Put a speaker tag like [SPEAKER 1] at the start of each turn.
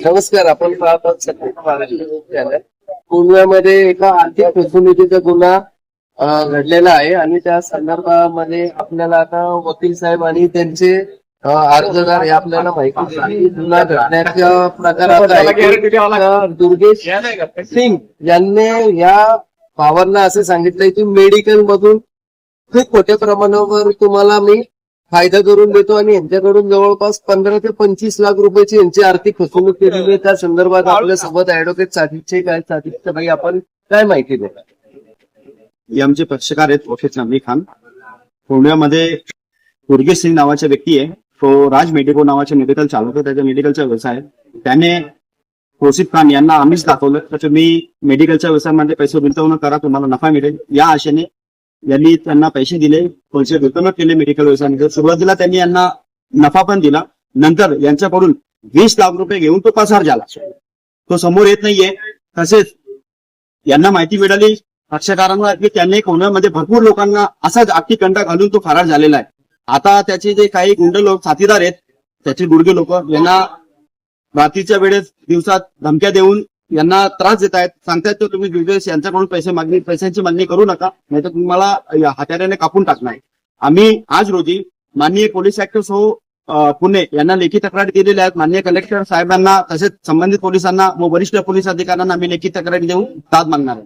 [SPEAKER 1] नमस्कार. आपण पाहत आहोत सत्य महाराष्ट्र चॅनल. पुण्यामध्ये एका आर्थिक फसवणुकीचा गुन्हा घडलेला आहे आणि त्या संदर्भामध्ये आपल्याला आता वकील साहेब आणि त्यांचे अर्जदार हे आपल्याला माहिती दिली. गुन्हा घडण्याच्या प्रकारात आहे की दुर्गेश सिंग यांनी या पवारला असे सांगितलंय की मेडिकल मधून खूप मोठ्या प्रमाणावर तुम्हाला मी फायदा करून देतो आणि यांच्याकडून जवळपास 15 ते 25 लाख रुपयाची यांची आर्थिक फसवणूक केलेली आहे. त्या संदर्भात आपल्या सोबत ऍडव्होकेट साजिदचे भाई आपण काय माहिती देता?
[SPEAKER 2] हे आमचे पक्षकार आहेत वकील नबी खान. पुण्यामध्ये दुर्गेश सिंग नावाचा व्यक्ती आहे. तो राज मेडिको नावाचे मेडिकल चालवतो. त्याच्या मेडिकलचा व्यवसाय आहे. त्याने तौसिफ खान यांना आम्हीच दाखवलं तर तुम्ही मेडिकलच्या व्यवसायामध्ये पैसे गुंतवणूक करा, तुम्हाला नफा मिळेल. या आशेने यांनी त्यांना पैसे दिले, पैसे गुंतवणूक केले मेडिकल व्यवसायामध्ये. सुरुवातीला त्यांनी यांना नफा पण दिला. नंतर यांच्याकडून 20 लाख रुपये घेऊन तो पसार झाला. तो समोर येत नाहीये. तसेच यांना माहिती मिळाली पक्षकारांना की त्यांनी पुण्यामध्ये भरपूर लोकांना असाच आर्थिक कंटा घालून तो फरार झालेला आहे. आता त्याचे जे काही गुंड लोक साथीदार आहेत, त्याचे गुडगे लोक यांना रात्रीच्या वेळेस दिवसात धमक्या देऊन यांना त्रास देत आहेत. सांगतायत तर तुम्ही दुर्गेश यांच्याकडून पैशांची मागणी करू नका, नाही तर तुम्हाला हत्याराने कापून टाकणार. आम्ही आज रोजी माननीय पोलीस आयुक्त सह पुणे यांना लेखी तक्रारी दिलेल्या आहेत. माननीय कलेक्टर साहेबांना तसेच संबंधित पोलिसांना व वरिष्ठ पोलीस अधिकाऱ्यांना आम्ही लेखी तक्रारी देऊन दाद मागणार आहे.